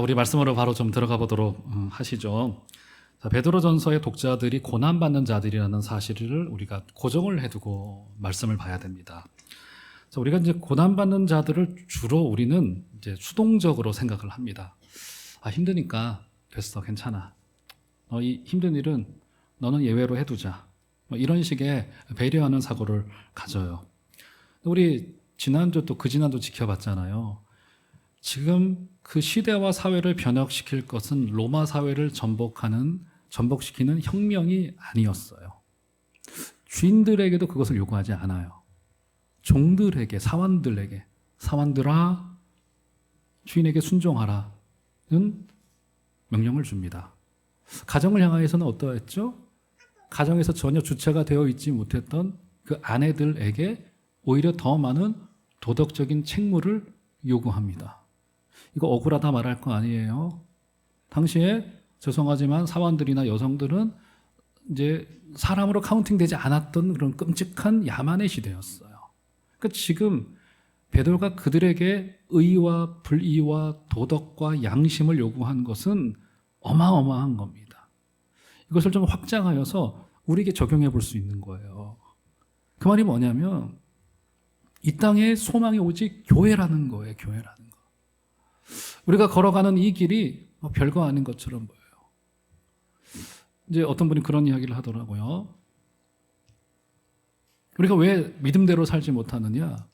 우리 말씀으로 바로 좀 들어가 보도록 하시죠. 자, 베드로전서의 독자들이 고난받는 자들이라는 사실을 우리가 고정을 해두고 말씀을 봐야 됩니다. 자, 우리가 이제 고난받는 자들을 주로 우리는 이제 수동적으로 생각을 합니다. 아, 힘드니까 됐어, 괜찮아. 이 힘든 일은 너는 예외로 해두자. 뭐 이런 식의 배려하는 사고를 가져요. 우리 지난주 또 그 지난주 지켜봤잖아요. 지금 그 시대와 사회를 변혁시킬 것은 로마 사회를 전복시키는 혁명이 아니었어요. 주인들에게도 그것을 요구하지 않아요. 종들에게, 사원들아, 주인에게 순종하라는 명령을 줍니다. 가정을 향하여서는 어떠했죠? 가정에서 전혀 주체가 되어 있지 못했던 그 아내들에게 오히려 더 많은 도덕적인 책무를 요구합니다. 이거 억울하다 말할 거 아니에요. 당시에 죄송하지만 사원들이나 여성들은 이제 사람으로 카운팅되지 않았던 그런 끔찍한 야만의 시대였어요. 그러니까 지금 베드로가 그들에게 의와 불의와 도덕과 양심을 요구한 것은 어마어마한 겁니다. 이것을 좀 확장하여서 우리에게 적용해 볼 수 있는 거예요. 그 말이 뭐냐면 이 땅에 소망이 오직 교회라는 거예요. 교회라는 거. 우리가 걸어가는 이 길이 별거 아닌 것처럼 보여요. 이제 어떤 분이 그런 이야기를 하더라고요. 우리가 왜 믿음대로 살지 못하느냐?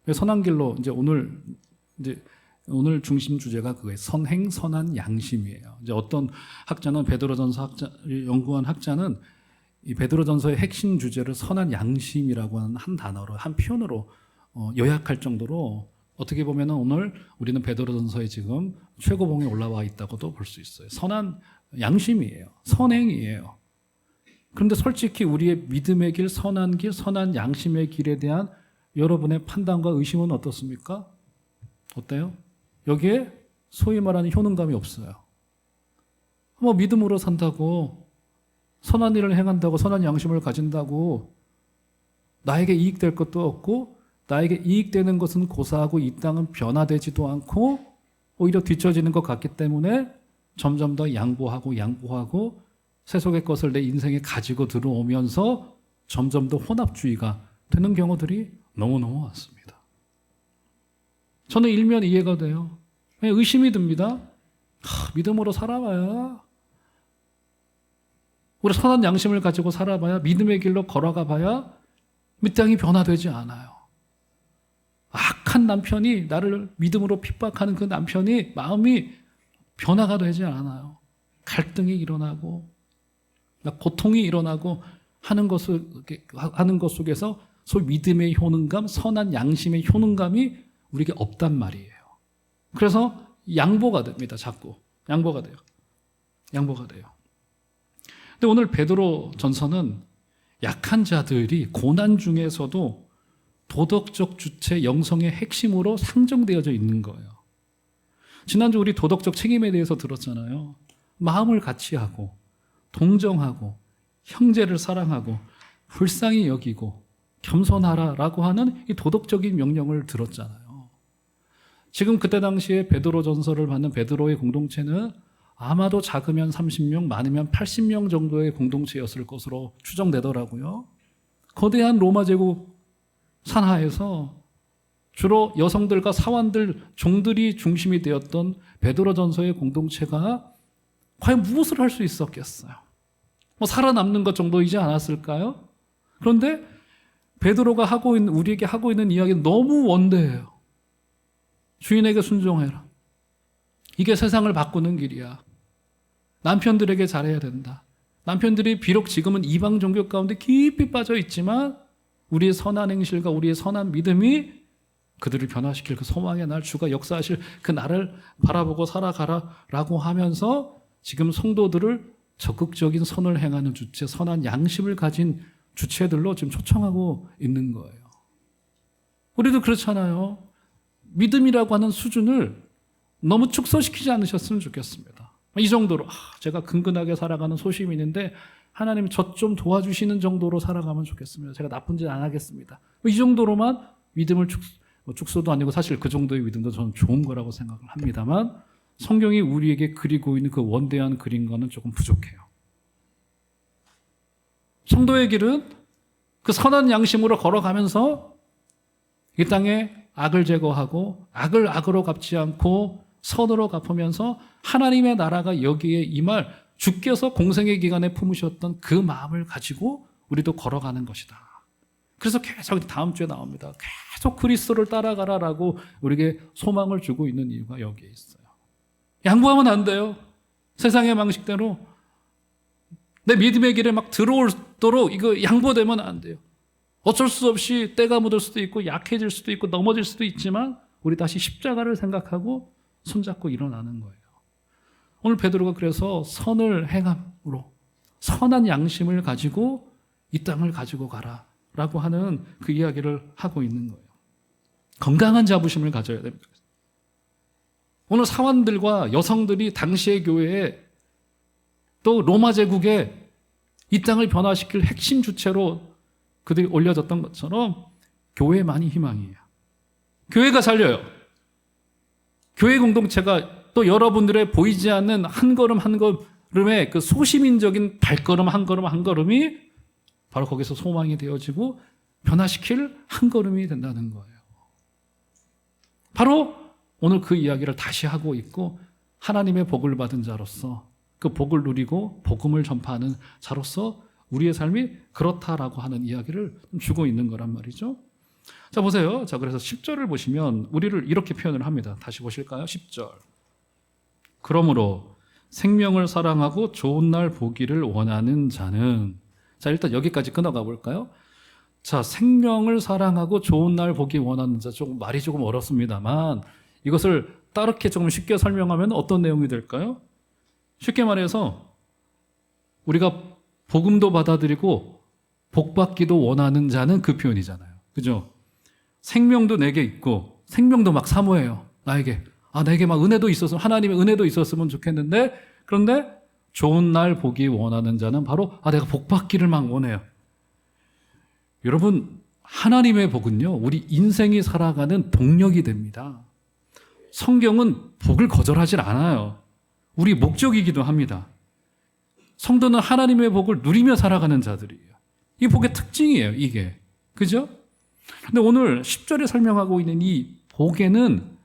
왜 선한 길로 이제 오늘 중심 주제가 그거예요. 선행, 선한 양심이에요. 이제 어떤 학자는 베드로전서 연구한 학자는 이 베드로전서의 핵심 주제를 선한 양심이라고 하는 한 단어로, 한 표현으로 요약할 정도로 어떻게 보면 오늘 우리는 베드로전서에 지금 최고봉에 올라와 있다고도 볼 수 있어요. 선한 양심이에요. 선행이에요. 그런데 솔직히 우리의 믿음의 길, 선한 길, 선한 양심의 길에 대한 여러분의 판단과 의심은 어떻습니까? 어때요? 여기에 소위 말하는 효능감이 없어요. 뭐 믿음으로 산다고, 선한 일을 행한다고, 선한 양심을 가진다고 나에게 이익될 것도 없고 나에게 이익되는 것은 고사하고 이 땅은 변화되지도 않고 오히려 뒤처지는 것 같기 때문에 점점 더 양보하고 세속의 것을 내 인생에 가지고 들어오면서 점점 더 혼합주의가 되는 경우들이 너무너무 많습니다. 저는 일면 이해가 돼요. 의심이 듭니다. 믿음으로 살아봐야, 우리 선한 양심을 가지고 살아봐야, 믿음의 길로 걸어가 봐야 이 땅이 변화되지 않아요. 악한 남편이 나를 믿음으로 핍박하는 그 남편이 마음이 변화가 되지 않아요. 갈등이 일어나고 고통이 일어나고 하는 것 속에서 소위 믿음의 효능감, 선한 양심의 효능감이 우리에게 없단 말이에요. 그래서 양보가 됩니다. 자꾸 양보가 돼요. 근데 오늘 베드로 전서는 약한 자들이 고난 중에서도 도덕적 주체, 영성의 핵심으로 상정되어져 있는 거예요. 지난주 우리 도덕적 책임에 대해서 들었잖아요. 마음을 같이 하고, 동정하고, 형제를 사랑하고, 불쌍히 여기고, 겸손하라라고 하는 이 도덕적인 명령을 들었잖아요. 지금 그때 당시에 베드로 전서를 받는 베드로의 공동체는 아마도 작으면 30명, 많으면 80명 정도의 공동체였을 것으로 추정되더라고요. 거대한 로마 제국 산하에서 주로 여성들과 사원들, 종들이 중심이 되었던 베드로전서의 공동체가 과연 무엇을 할 수 있었겠어요? 살아남는 것 정도이지 않았을까요? 그런데 베드로가 우리에게 하고 있는 이야기는 너무 원대해요. 주인에게 순종해라. 이게 세상을 바꾸는 길이야. 남편들에게 잘해야 된다. 남편들이 비록 지금은 이방 종교 가운데 깊이 빠져 있지만 우리의 선한 행실과 우리의 선한 믿음이 그들을 변화시킬 그 소망의 날, 주가 역사하실 그 날을 바라보고 살아가라라고 하면서 지금 성도들을 적극적인 선을 행하는 주체, 선한 양심을 가진 주체들로 지금 초청하고 있는 거예요. 우리도 그렇잖아요. 믿음이라고 하는 수준을 너무 축소시키지 않으셨으면 좋겠습니다. 이 정도로 제가 근근하게 살아가는 소시민인데 하나님 저 좀 도와주시는 정도로 살아가면 좋겠습니다. 제가 나쁜 짓 안 하겠습니다. 이 정도로만 믿음을 축소도 아니고 사실 그 정도의 믿음도 저는 좋은 거라고 생각을 합니다만 성경이 우리에게 그리고 있는 그 원대한 그림과는 조금 부족해요. 성도의 길은 그 선한 양심으로 걸어가면서 이 땅에 악을 제거하고 악을 악으로 갚지 않고 선으로 갚으면서 하나님의 나라가 여기에 임할 주께서 공생의 기간에 품으셨던 그 마음을 가지고 우리도 걸어가는 것이다. 그래서 계속 다음 주에 나옵니다. 계속 그리스도를 따라가라라고 우리에게 소망을 주고 있는 이유가 여기에 있어요. 양보하면 안 돼요. 세상의 방식대로 내 믿음의 길에 막 들어오도록 이거 양보되면 안 돼요. 어쩔 수 없이 때가 묻을 수도 있고 약해질 수도 있고 넘어질 수도 있지만 우리 다시 십자가를 생각하고 손잡고 일어나는 거예요. 오늘 베드로가 그래서 선을 행함으로 선한 양심을 가지고 이 땅을 가지고 가라라고 하는 그 이야기를 하고 있는 거예요. 건강한 자부심을 가져야 됩니다. 오늘 사원들과 여성들이 당시의 교회에 또 로마 제국에 이 땅을 변화시킬 핵심 주체로 그들이 올려졌던 것처럼 교회만이 희망이에요. 교회가 살려요. 교회 공동체가 또 여러분들의 보이지 않는 한 걸음 한 걸음의 그 소시민적인 발걸음 한 걸음 한 걸음이 바로 거기서 소망이 되어지고 변화시킬 한 걸음이 된다는 거예요. 바로 오늘 그 이야기를 다시 하고 있고 하나님의 복을 받은 자로서 그 복을 누리고 복음을 전파하는 자로서 우리의 삶이 그렇다라고 하는 이야기를 주고 있는 거란 말이죠. 자, 보세요. 자, 그래서 10절을 보시면 우리를 이렇게 표현을 합니다. 다시 보실까요? 10절. 그러므로 생명을 사랑하고 좋은 날 보기를 원하는 자는, 자, 일단 여기까지 끊어가 볼까요? 자, 생명을 사랑하고 좋은 날 보기 원하는 자, 조금 말이 조금 어렵습니다만 이것을 따르게 조금 쉽게 설명하면 어떤 내용이 될까요? 쉽게 말해서 우리가 복음도 받아들이고 복받기도 원하는 자는 그 표현이잖아요. 그죠? 생명도 내게 있고 생명도 막 사모해요. 나에게. 내게 막 은혜도 있었으면, 하나님의 은혜도 있었으면 좋겠는데, 그런데 좋은 날 보기 원하는 자는 바로 내가 복받기를 막 원해요. 여러분, 하나님의 복은요, 우리 인생이 살아가는 동력이 됩니다. 성경은 복을 거절하지 않아요. 우리 목적이기도 합니다. 성도는 하나님의 복을 누리며 살아가는 자들이에요. 이 복의 특징이에요, 이게. 그죠? 근데 오늘 10절에 설명하고 있는 이 복에는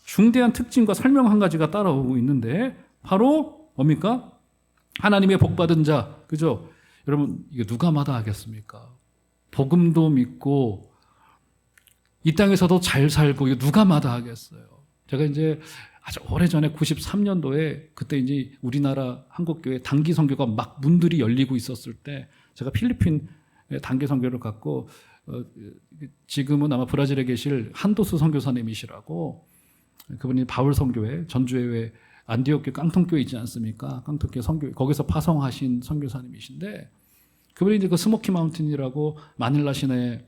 중대한 특징과 설명 한 가지가 따라오고 있는데, 바로 뭡니까? 하나님의 복 받은 자. 그죠? 여러분, 이게 누가 마다하겠습니까? 복음도 믿고, 이 땅에서도 잘 살고, 이거 누가 마다하겠어요? 제가 이제 아주 오래전에 93년도에 그때 이제 우리나라 한국교회 단기 선교가 막 문들이 열리고 있었을 때 제가 필리핀 단기 선교를 갔고 지금은 아마 브라질에 계실 한도수 선교사님이시라고 그분이 바울 선교회 전주회 안디옥교 깡통교회 있지 않습니까? 깡통교회 선교회 거기서 파송하신 선교사님이신데 그분이 이제 그 스모키 마운틴이라고 마닐라 시내에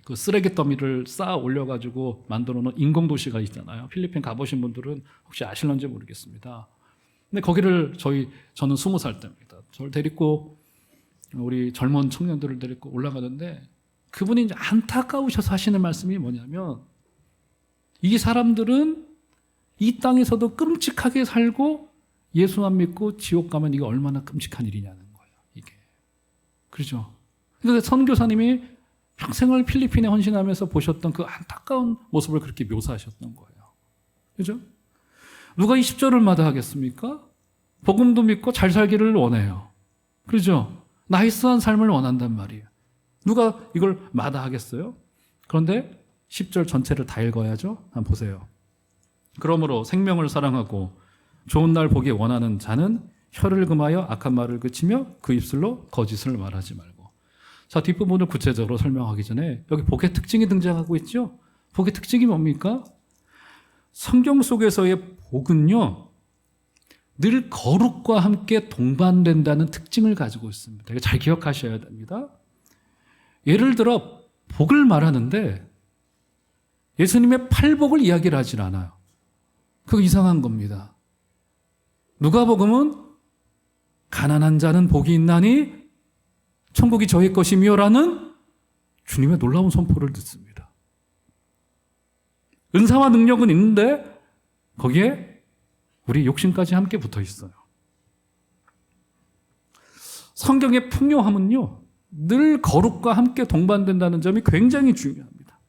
그 쓰레기 더미를 쌓아 올려가지고 만들어 놓은 인공도시가 있잖아요. 필리핀 가보신 분들은 혹시 아실런지 모르겠습니다. 근데 거기를 저는 20살 때입니다. 저를 데리고 우리 젊은 청년들을 데리고 올라가는데 그분이 이제 안타까우셔서 하시는 말씀이 뭐냐면 이 사람들은 이 땅에서도 끔찍하게 살고 예수 안 믿고 지옥 가면 이게 얼마나 끔찍한 일이냐는 거예요. 이게. 그렇죠? 그래서 선교사님이 평생을 필리핀에 헌신하면서 보셨던 그 안타까운 모습을 그렇게 묘사하셨던 거예요. 그죠? 누가 이 10절을 마다하겠습니까? 복음도 믿고 잘 살기를 원해요. 그렇죠? 나이스한 삶을 원한단 말이에요. 누가 이걸 마다하겠어요? 그런데 10절 전체를 다 읽어야죠. 한번 보세요. 그러므로 생명을 사랑하고 좋은 날 보기 원하는 자는 혀를 금하여 악한 말을 그치며 그 입술로 거짓을 말하지 말고. 자, 뒷부분을 구체적으로 설명하기 전에 여기 복의 특징이 등장하고 있죠? 복의 특징이 뭡니까? 성경 속에서의 복은요, 늘 거룩과 함께 동반된다는 특징을 가지고 있습니다. 이거 잘 기억하셔야 됩니다. 예를 들어, 복을 말하는데 예수님의 팔복을 이야기를 하질 않아요. 그거 이상한 겁니다. 누가복음은 가난한 자는 복이 있나니 천국이 저의 것이며라는 주님의 놀라운 선포를 듣습니다. 은사와 능력은 있는데 거기에 우리 욕심까지 함께 붙어 있어요. 성경의 풍요함은요, 늘 거룩과 함께 동반된다는 점이 굉장히 중요합니다.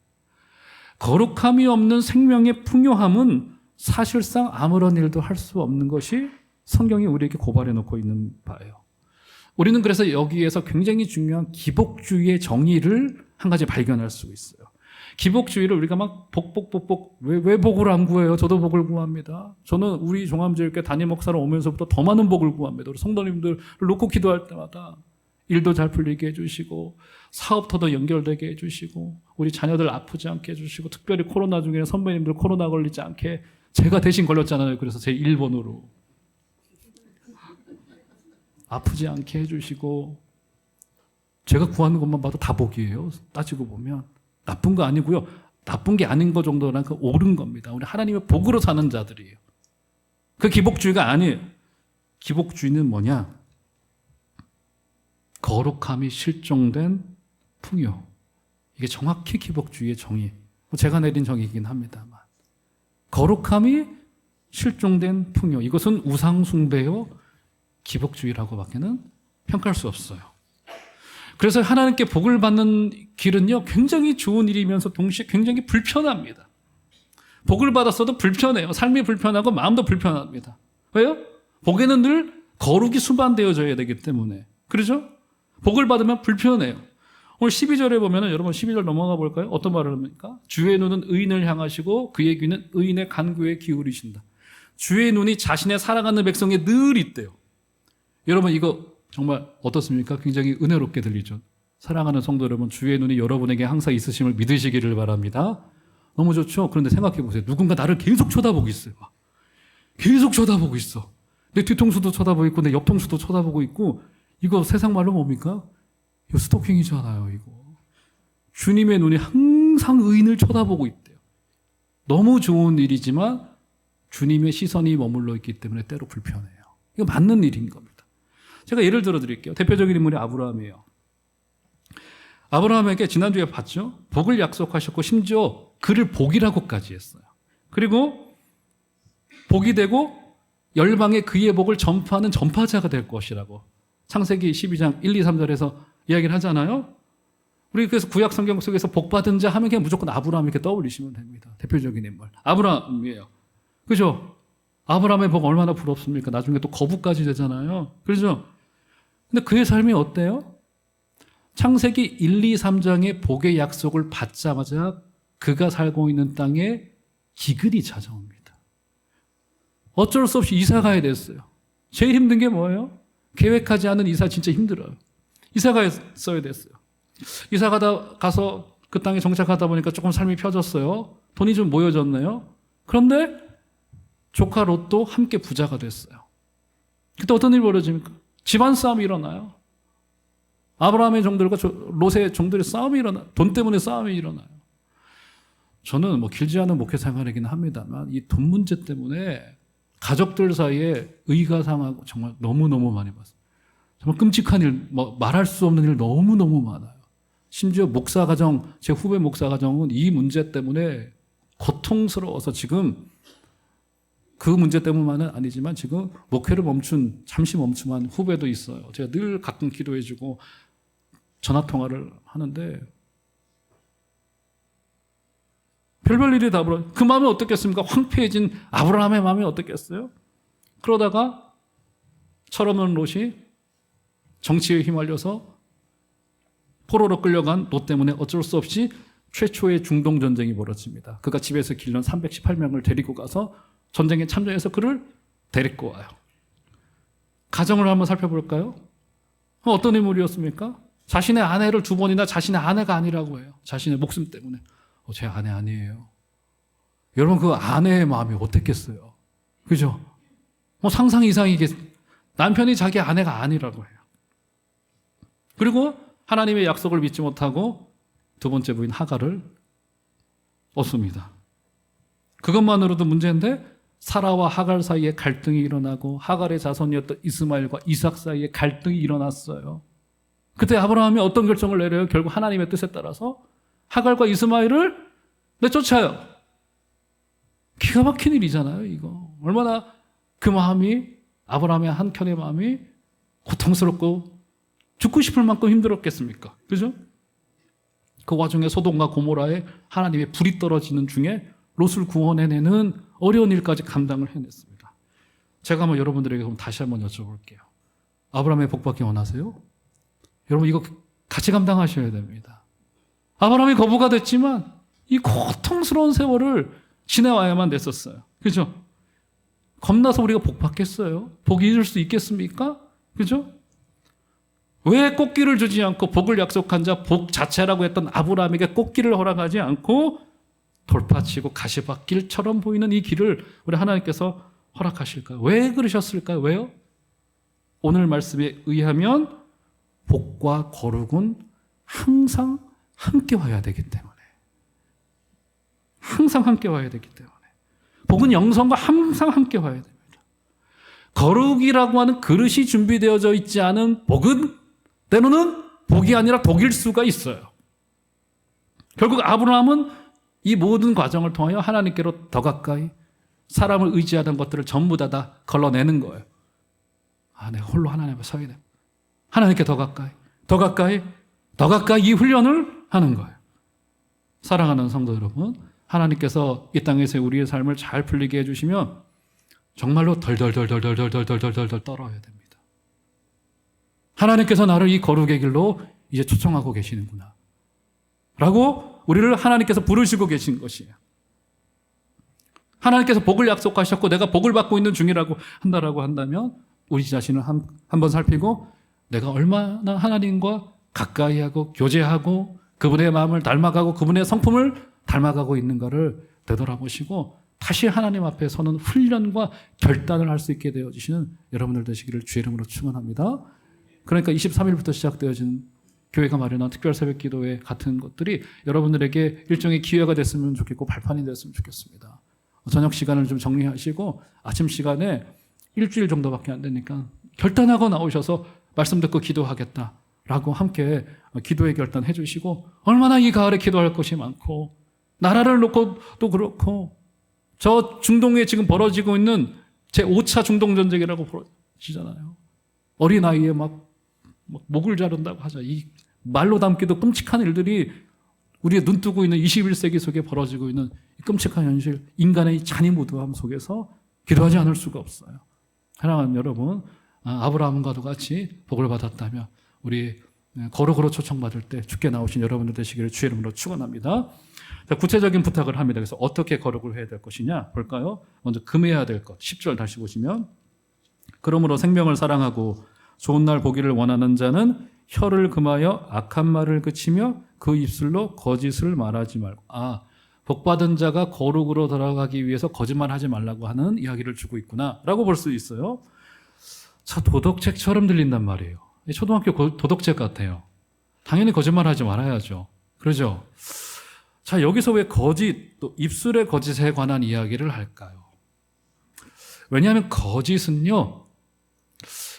거룩함이 없는 생명의 풍요함은 사실상 아무런 일도 할 수 없는 것이 성경이 우리에게 고발해 놓고 있는 바예요. 우리는 그래서 여기에서 굉장히 중요한 기복주의의 정의를 한 가지 발견할 수 있어요. 기복주의를 우리가 막 왜 복을 안 구해요? 저도 복을 구합니다. 저는 우리 종합제일교회 담임 목사로 오면서부터 더 많은 복을 구합니다. 우리 성도님들을 놓고 기도할 때마다 일도 잘 풀리게 해주시고 사업도 더 연결되게 해주시고 우리 자녀들 아프지 않게 해주시고 특별히 코로나 중에 선배님들 코로나 걸리지 않게 제가 대신 걸렸잖아요. 그래서 제 1번으로 아프지 않게 해주시고 제가 구하는 것만 봐도 다 복이에요. 따지고 보면 나쁜 거 아니고요. 나쁜 게 아닌 거 정도는 그 옳은 겁니다. 우리 하나님의 복으로 사는 자들이에요. 그 기복주의가 아니에요. 기복주의는 뭐냐? 거룩함이 실종된 풍요. 이게 정확히 기복주의의 정의. 제가 내린 정의이긴 합니다만. 거룩함이 실종된 풍요. 이것은 우상숭배요. 기복주의라고밖에는 평가할 수 없어요. 그래서 하나님께 복을 받는 길은요, 굉장히 좋은 일이면서 동시에 굉장히 불편합니다. 복을 받았어도 불편해요. 삶이 불편하고 마음도 불편합니다. 왜요? 복에는 늘 거룩이 수반되어져야 되기 때문에. 그렇죠? 복을 받으면 불편해요. 오늘 12절에 보면은 여러분 12절 넘어가 볼까요? 어떤 말을 합니까? 주의 눈은 의인을 향하시고 그의 귀는 의인의 간구에 기울이신다. 주의 눈이 자신의 사랑하는 백성에 늘 있대요. 여러분 이거 정말 어떻습니까? 굉장히 은혜롭게 들리죠. 사랑하는 성도 여러분, 주의 눈이 여러분에게 항상 있으심을 믿으시기를 바랍니다. 너무 좋죠? 그런데 생각해 보세요. 누군가 나를 계속 쳐다보고 있어요. 계속 쳐다보고 있어. 내 뒤통수도 쳐다보고 있고 내 옆통수도 쳐다보고 있고 이거 세상 말로 뭡니까? 이거 스토킹이잖아요. 이거. 주님의 눈이 항상 의인을 쳐다보고 있대요. 너무 좋은 일이지만 주님의 시선이 머물러 있기 때문에 때로 불편해요. 이거 맞는 일인 겁니다. 제가 예를 들어 드릴게요. 대표적인 인물이 아브라함이에요. 아브라함에게 지난주에 봤죠? 복을 약속하셨고 심지어 그를 복이라고까지 했어요. 그리고 복이 되고 열방에 그의 복을 전파하는 전파자가 될 것이라고 창세기 12장 1, 2, 3절에서 이야기를 하잖아요. 우리 그래서 구약 성경 속에서 복받은 자 하면 그냥 무조건 아브라함 이렇게 떠올리시면 됩니다. 대표적인 인물. 아브라함이에요. 그죠? 아브라함의 복 얼마나 부럽습니까? 나중에 또 거부까지 되잖아요. 그렇죠? 근데 그의 삶이 어때요? 창세기 1, 2, 3장의 복의 약속을 받자마자 그가 살고 있는 땅에 기근이 찾아옵니다. 어쩔 수 없이 이사 가야 됐어요. 제일 힘든 게 뭐예요? 계획하지 않은 이사 진짜 힘들어요. 이사 갔어야 됐어요. 이사 가서 그 땅에 정착하다 보니까 조금 삶이 펴졌어요. 돈이 좀 모여졌네요. 그런데 조카 롯도 함께 부자가 됐어요. 그때 어떤 일이 벌어집니까? 집안 싸움이 일어나요. 아브라함의 종들과 롯의 종들의 싸움이 일어나요. 돈 때문에 싸움이 일어나요. 저는 뭐 길지 않은 목회 생활이긴 합니다만 이 돈 문제 때문에 가족들 사이에 의가 상하고 정말 너무너무 많이 봤어요. 정말 끔찍한 일, 말할 수 없는 일 너무너무 많아요. 심지어 목사 가정, 제 후배 목사 가정은 이 문제 때문에 고통스러워서 지금 그 문제 때문만은 아니지만 지금 목회를 잠시 멈춤한 후배도 있어요. 제가 늘 가끔 기도해주고 전화통화를 하는데 별별 일이 다 벌어요. 그 마음이 어떻겠습니까? 황폐해진 아브라함의 마음이 어떻겠어요? 그러다가 철없는 롯이 정치에 휘말려서 포로로 끌려간 롯 때문에 어쩔 수 없이 최초의 중동 전쟁이 벌어집니다. 그가 집에서 길른 318명을 데리고 가서 전쟁에 참전해서 그를 데리고 와요. 가정을 한번 살펴볼까요? 어떤 인물이었습니까? 자신의 아내를 2번이나 자신의 아내가 아니라고 해요. 자신의 목숨 때문에. 제 아내 아니에요. 여러분 그 아내의 마음이 어땠겠어요? 그죠? 상상 이상이겠. 남편이 자기 아내가 아니라고 해요. 그리고 하나님의 약속을 믿지 못하고 두 번째 부인 하갈을 얻습니다. 그것만으로도 문제인데 사라와 하갈 사이에 갈등이 일어나고 하갈의 자손이었던 이스마엘과 이삭 사이에 갈등이 일어났어요. 그때 아브라함이 어떤 결정을 내려요? 결국 하나님의 뜻에 따라서 하갈과 이스마엘을 내쫓아요. 기가 막힌 일이잖아요, 이거. 얼마나 그 마음이, 아브라함의 한켠의 마음이 고통스럽고 죽고 싶을 만큼 힘들었겠습니까? 그죠? 그 와중에 소돔과 고모라에 하나님의 불이 떨어지는 중에 롯을 구원해내는 어려운 일까지 감당을 해냈습니다. 제가 한번 여러분들에게 그럼 다시 한번 여쭤볼게요. 아브라함의 복받기 원하세요? 여러분 이거 같이 감당하셔야 됩니다. 아브라함이 거부가 됐지만 이 고통스러운 세월을 지내와야만 됐었어요. 그죠? 겁나서 우리가 복 받겠어요? 복 잊을 수 있겠습니까? 그죠? 왜 꽃길을 주지 않고 복을 약속한 자 복 자체라고 했던 아브라함에게 꽃길을 허락하지 않고 돌파치고 가시밭길처럼 보이는 이 길을 우리 하나님께서 허락하실까요? 왜 그러셨을까요? 왜요? 오늘 말씀에 의하면 복과 거룩은 항상 함께 와야 되기 때문에, 항상 함께 와야 되기 때문에, 복은 영성과 항상 함께 와야 됩니다. 거룩이라고 하는 그릇이 준비되어져 있지 않은 복은 때로는 복이 아니라 독일 수가 있어요. 결국 아브라함은 이 모든 과정을 통하여 하나님께로 더 가까이, 사람을 의지하던 것들을 전부 다 걸러내는 거예요. 내가 홀로 하나님 앞에 서야 돼. 하나님께 더 가까이, 더 가까이, 더 가까이 이 훈련을 하는 거예요. 사랑하는 성도 여러분, 하나님께서 이 땅에서 우리의 삶을 잘 풀리게 해주시면 정말로 덜덜덜덜덜덜덜덜덜 떨어야 됩니다. 하나님께서 나를 이 거룩의 길로 이제 초청하고 계시는구나 라고 우리를 하나님께서 부르시고 계신 것이에요. 하나님께서 복을 약속하셨고 내가 복을 받고 있는 중이라고 한다라고 한다면 우리 자신을 한번 살피고 내가 얼마나 하나님과 가까이 하고 교제하고 그분의 마음을 닮아가고 그분의 성품을 닮아가고 있는가를 되돌아보시고 다시 하나님 앞에 서는 훈련과 결단을 할 수 있게 되어지시는 여러분들 되시기를 주의 이름으로 축원합니다. 그러니까 23일부터 시작되어진 교회가 마련한 특별 새벽 기도회 같은 것들이 여러분들에게 일종의 기회가 됐으면 좋겠고 발판이 됐으면 좋겠습니다. 저녁 시간을 좀 정리하시고 아침 시간에 일주일 정도밖에 안 되니까 결단하고 나오셔서 말씀 듣고 기도하겠다라고 함께 기도의 결단 해주시고 얼마나 이 가을에 기도할 것이 많고 나라를 놓고 또 그렇고 저 중동에 지금 벌어지고 있는 제5차 중동전쟁이라고 벌어지잖아요. 어린아이에 막 목을 자른다고 하자. 이 말로 담기도 끔찍한 일들이 우리의 눈뜨고 있는 21세기 속에 벌어지고 있는 끔찍한 현실, 인간의 잔인무도함 속에서 기도하지 않을 수가 없어요. 사랑하는 여러분, 아브라함과도 같이 복을 받았다면 우리 거룩으로 초청받을 때 주께 나오신 여러분들 되시기를 주의 이름으로 축원합니다. 구체적인 부탁을 합니다. 그래서 어떻게 거룩을 해야 될 것이냐 볼까요? 먼저 금해야 될 것. 10절 다시 보시면 그러므로 생명을 사랑하고 좋은 날 보기를 원하는 자는 혀를 금하여 악한 말을 그치며 그 입술로 거짓을 말하지 말고. 복받은 자가 거룩으로 들어가기 위해서 거짓말하지 말라고 하는 이야기를 주고 있구나 라고 볼 수 있어요. 자, 도덕책처럼 들린단 말이에요. 초등학교 도덕책 같아요. 당연히 거짓말하지 말아야죠. 그러죠? 자, 여기서 왜 거짓, 또 입술의 거짓에 관한 이야기를 할까요? 왜냐하면 거짓은요,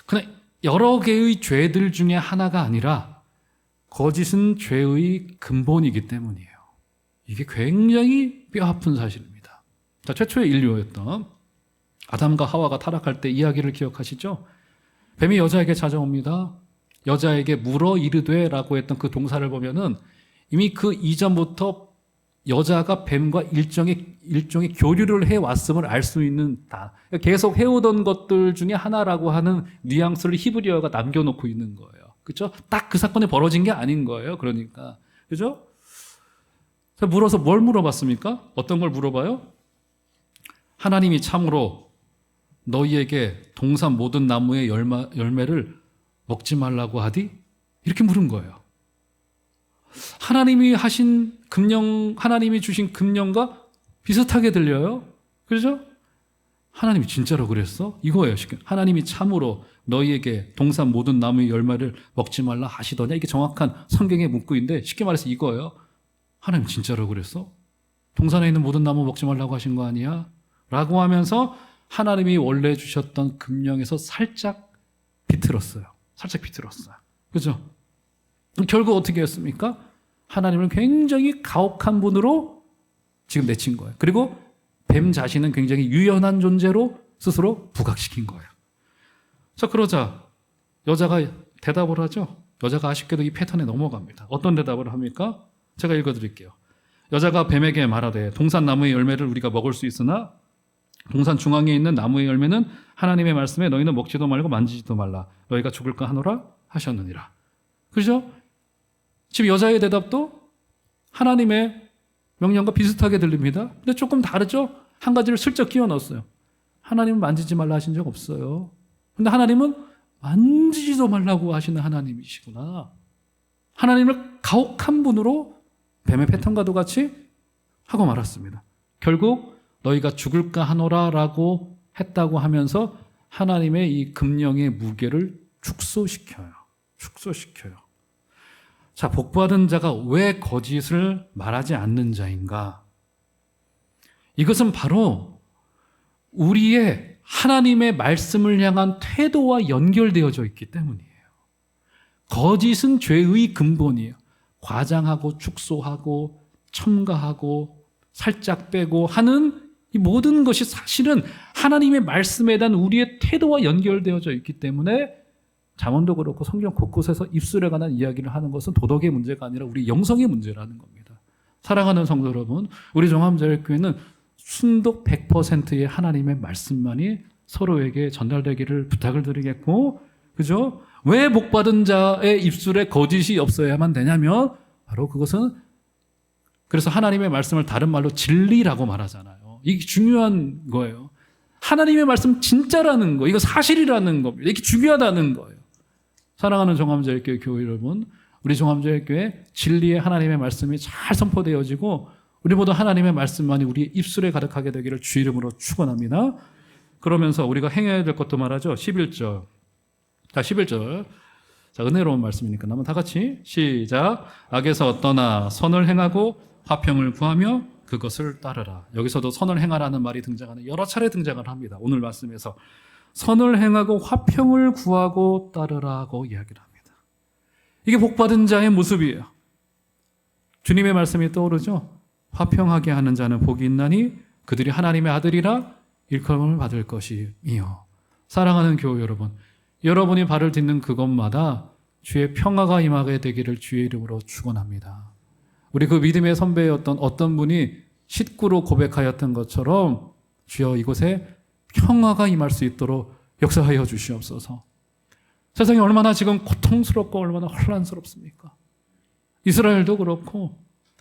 그냥 여러 개의 죄들 중에 하나가 아니라 거짓은 죄의 근본이기 때문이에요. 이게 굉장히 뼈아픈 사실입니다. 자, 최초의 인류였던 아담과 하와가 타락할 때 이야기를 기억하시죠? 뱀이 여자에게 찾아옵니다. 여자에게 물어 이르되 라고 했던 그 동사를 보면은 이미 그 이전부터 여자가 뱀과 일종의 교류를 해왔음을 알 수 있는 계속 해오던 것들 중에 하나라고 하는 뉘앙스를 히브리어가 남겨놓고 있는 거예요. 그렇죠? 딱 그 사건이 벌어진 게 아닌 거예요. 그러니까. 그죠? 물어서 뭘 물어봤습니까? 어떤 걸 물어봐요? 하나님이 참으로 너희에게 동산 모든 나무의 열매를 먹지 말라고 하디? 이렇게 물은 거예요. 하나님이 주신 금령과 비슷하게 들려요. 그렇죠? 하나님이 진짜로 그랬어? 이거예요. 하나님이 참으로 너희에게 동산 모든 나무의 열매를 먹지 말라 하시더냐? 이게 정확한 성경의 문구인데 쉽게 말해서 이거예요. 하나님 진짜로 그랬어? 동산에 있는 모든 나무 먹지 말라고 하신 거 아니야? 라고 하면서 하나님이 원래 주셨던 금령에서 살짝 비틀었어요. 그죠? 결국 어떻게 했습니까? 하나님을 굉장히 가혹한 분으로 지금 내친 거예요. 그리고 뱀 자신은 굉장히 유연한 존재로 스스로 부각시킨 거예요. 자, 그러자 여자가 대답을 하죠. 여자가 아쉽게도 이 패턴에 넘어갑니다. 어떤 대답을 합니까? 제가 읽어드릴게요. 여자가 뱀에게 말하되 동산 나무의 열매를 우리가 먹을 수 있으나 동산 중앙에 있는 나무의 열매는 하나님의 말씀에 너희는 먹지도 말고 만지지도 말라. 너희가 죽을까 하노라 하셨느니라. 그죠? 지금 여자의 대답도 하나님의 명령과 비슷하게 들립니다. 근데 조금 다르죠? 한 가지를 슬쩍 끼워 넣었어요. 하나님은 만지지 말라 하신 적 없어요. 근데 하나님은 만지지도 말라고 하시는 하나님이시구나. 하나님을 가혹한 분으로 뱀의 패턴과도 같이 하고 말았습니다. 결국 너희가 죽을까 하노라라고 했다고 하면서 하나님의 이 금령의 무게를 축소시켜요. 자, 복받은 자가 왜 거짓을 말하지 않는 자인가? 이것은 바로 우리의 하나님의 말씀을 향한 태도와 연결되어져 있기 때문이에요. 거짓은 죄의 근본이에요. 과장하고 축소하고 첨가하고 살짝 빼고 하는 이 모든 것이 사실은 하나님의 말씀에 대한 우리의 태도와 연결되어져 있기 때문에 잠언도 그렇고 성경 곳곳에서 입술에 관한 이야기를 하는 것은 도덕의 문제가 아니라 우리 영성의 문제라는 겁니다. 사랑하는 성도 여러분, 우리 종합제일교회는 순독 100%의 하나님의 말씀만이 서로에게 전달되기를 부탁을 드리겠고, 그죠? 왜 복받은 자의 입술에 거짓이 없어야만 되냐면 바로 그것은, 그래서 하나님의 말씀을 다른 말로 진리라고 말하잖아요. 이게 중요한 거예요. 하나님의 말씀 진짜라는 거, 이거 사실이라는 겁니다. 이게 중요하다는 거예요. 사랑하는 종합제일교회 교회 여러분, 우리 종합제일교회 진리의 하나님의 말씀이 잘 선포되어지고 우리 모두 하나님의 말씀만이 우리의 입술에 가득하게 되기를 주 이름으로 축원합니다. 그러면서 우리가 행해야 될 것도 말하죠. 11절. 자, 11절. 자, 은혜로운 말씀이니까 한번 다 같이 시작. 악에서 떠나 선을 행하고 화평을 구하며 그것을 따르라. 여기서도 선을 행하라는 말이 등장하는 여러 차례 등장을 합니다. 오늘 말씀에서 선을 행하고 화평을 구하고 따르라고 이야기를 합니다. 이게 복받은 자의 모습이에요. 주님의 말씀이 떠오르죠. 화평하게 하는 자는 복이 있나니 그들이 하나님의 아들이라 일컬음을 받을 것이며. 사랑하는 교회 여러분, 여러분이 발을 딛는 그것마다 주의 평화가 임하게 되기를 주의 이름으로 축원합니다. 우리 그 믿음의 선배였던 어떤 분이 식구로 고백하였던 것처럼 주여 이곳에 평화가 임할 수 있도록 역사하여 주시옵소서. 세상이 얼마나 지금 고통스럽고 얼마나 혼란스럽습니까? 이스라엘도 그렇고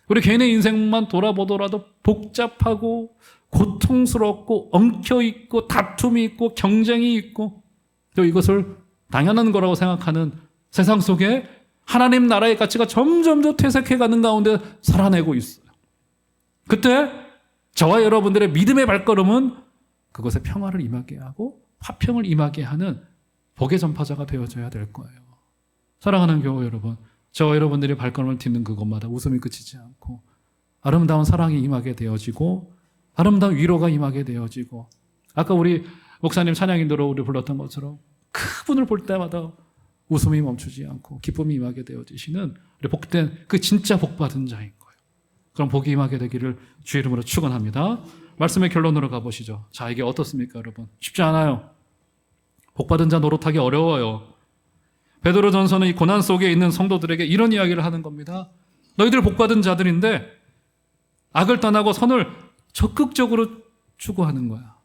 우리 개인의 인생만 돌아보더라도 복잡하고 고통스럽고 엉켜있고 다툼이 있고 경쟁이 있고 또 이것을 당연한 거라고 생각하는 세상 속에 하나님 나라의 가치가 점점 더 퇴색해가는 가운데 살아내고 있어요. 그때 저와 여러분들의 믿음의 발걸음은 그것에 평화를 임하게 하고 화평을 임하게 하는 복의 전파자가 되어져야 될 거예요. 사랑하는 교회 여러분, 저와 여러분들이 발걸음을 딛는 그것마다 웃음이 그치지 않고 아름다운 사랑이 임하게 되어지고 아름다운 위로가 임하게 되어지고 아까 우리 목사님 찬양인도로 우리 불렀던 것처럼 그분을 볼 때마다 웃음이 멈추지 않고 기쁨이 임하게 되어지시는 우리 복된 그 진짜 복받은 자인 거예요. 그럼 복이 임하게 되기를 주의 이름으로 축원합니다. 말씀의 결론으로 가보시죠. 자, 이게 어떻습니까, 여러분? 쉽지 않아요. 복받은 자 노릇하기 어려워요. 베드로전서는 이 고난 속에 있는 성도들에게 이런 이야기를 하는 겁니다. 너희들 복받은 자들인데 악을 떠나고 선을 적극적으로 추구하는 거야.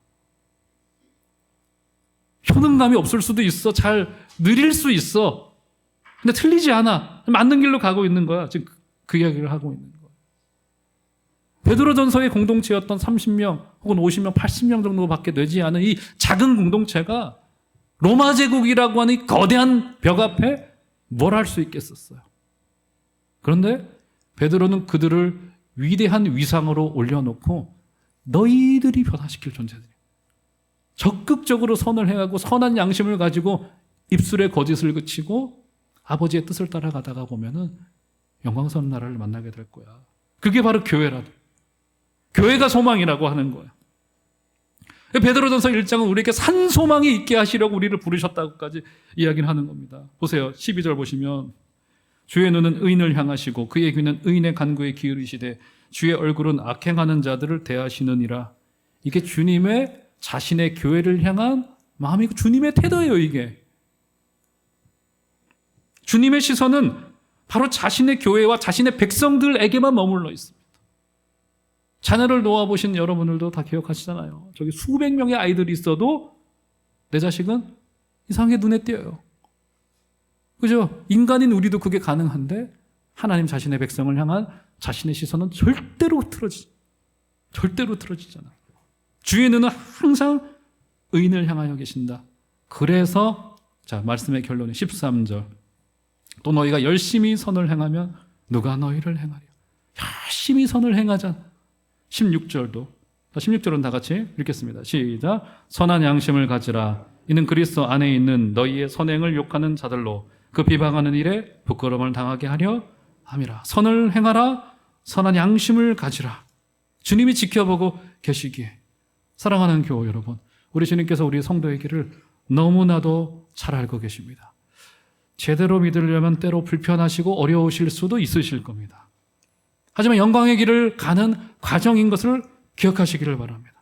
효능감이 없을 수도 있어. 잘 느릴 수 있어. 근데 틀리지 않아. 맞는 길로 가고 있는 거야. 지금 그 이야기를 하고 있는 거야. 베드로전서의 공동체였던 30명 혹은 50명, 80명 정도밖에 되지 않은 이 작은 공동체가 로마 제국이라고 하는 이 거대한 벽 앞에 뭘 할 수 있겠었어요. 그런데 베드로는 그들을 위대한 위상으로 올려놓고 너희들이 변화시킬 존재들이에요. 적극적으로 선을 행하고 선한 양심을 가지고 입술에 거짓을 그치고 아버지의 뜻을 따라가다가 보면은 영광스러운 나라를 만나게 될 거야. 그게 바로 교회라도. 교회가 소망이라고 하는 거야. 베드로전서 1장은 우리에게 산 소망이 있게 하시려고 우리를 부르셨다고까지 이야기를 하는 겁니다. 보세요. 12절 보시면 주의 눈은 의인을 향하시고 그의 귀는 의인의 간구에 기울이시되 주의 얼굴은 악행하는 자들을 대하시느니라. 이게 주님의 자신의 교회를 향한 마음이고 주님의 태도예요, 이게. 주님의 시선은 바로 자신의 교회와 자신의 백성들에게만 머물러 있습니다. 자녀를 놓아보신 여러분들도 다 기억하시잖아요. 저기 수백 명의 아이들이 있어도 내 자식은 이상하게 눈에 띄어요. 그죠? 인간인 우리도 그게 가능한데 하나님 자신의 백성을 향한 자신의 시선은 절대로 틀어지잖아. 주의 눈은 항상 의인을 향하여 계신다. 그래서 자, 말씀의 결론이 13절. 또 너희가 열심히 선을 행하면 누가 너희를 행하랴. 열심히 선을 행하자. 16절도. 16절은 다 같이 읽겠습니다. 시작. 선한 양심을 가지라. 이는 그리스도 안에 있는 너희의 선행을 욕하는 자들로 그 비방하는 일에 부끄러움을 당하게 하려 함이라. 선을 행하라. 선한 양심을 가지라. 주님이 지켜보고 계시기에. 사랑하는 교우 여러분, 우리 주님께서 우리 성도의 길을 너무나도 잘 알고 계십니다. 제대로 믿으려면 때로 불편하시고 어려우실 수도 있으실 겁니다. 하지만 영광의 길을 가는 과정인 것을 기억하시기를 바랍니다.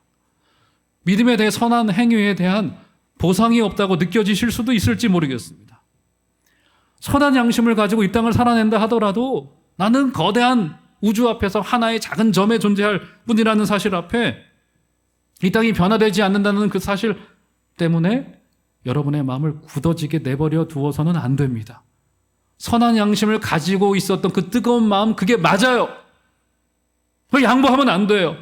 믿음에 대해 선한 행위에 대한 보상이 없다고 느껴지실 수도 있을지 모르겠습니다. 선한 양심을 가지고 이 땅을 살아낸다 하더라도 나는 거대한 우주 앞에서 하나의 작은 점에 존재할 뿐이라는 사실 앞에 이 땅이 변화되지 않는다는 그 사실 때문에 여러분의 마음을 굳어지게 내버려 두어서는 안 됩니다. 선한 양심을 가지고 있었던 그 뜨거운 마음, 그게 맞아요. 그걸 양보하면 안 돼요.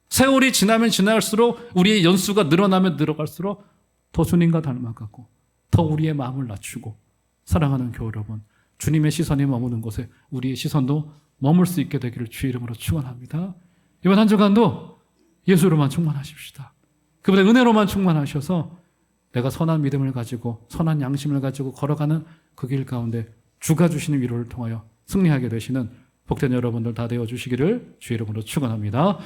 세월이 지나면 지날수록 우리의 연수가 늘어나면 늘어갈수록 더 주님과 닮아가고 더 우리의 마음을 낮추고 사랑하는 교우 여러분, 주님의 시선이 머무는 곳에 우리의 시선도 머물 수 있게 되기를 주의 이름으로 축원합니다. 이번 한 주간도 예수로만 충만하십시다. 그분의 은혜로만 충만하셔서 내가 선한 믿음을 가지고 선한 양심을 가지고 걸어가는 그 길 가운데 주가 주시는 위로를 통하여 승리하게 되시는 복된 여러분들 다 되어 주시기를 주의 이름으로 축원합니다.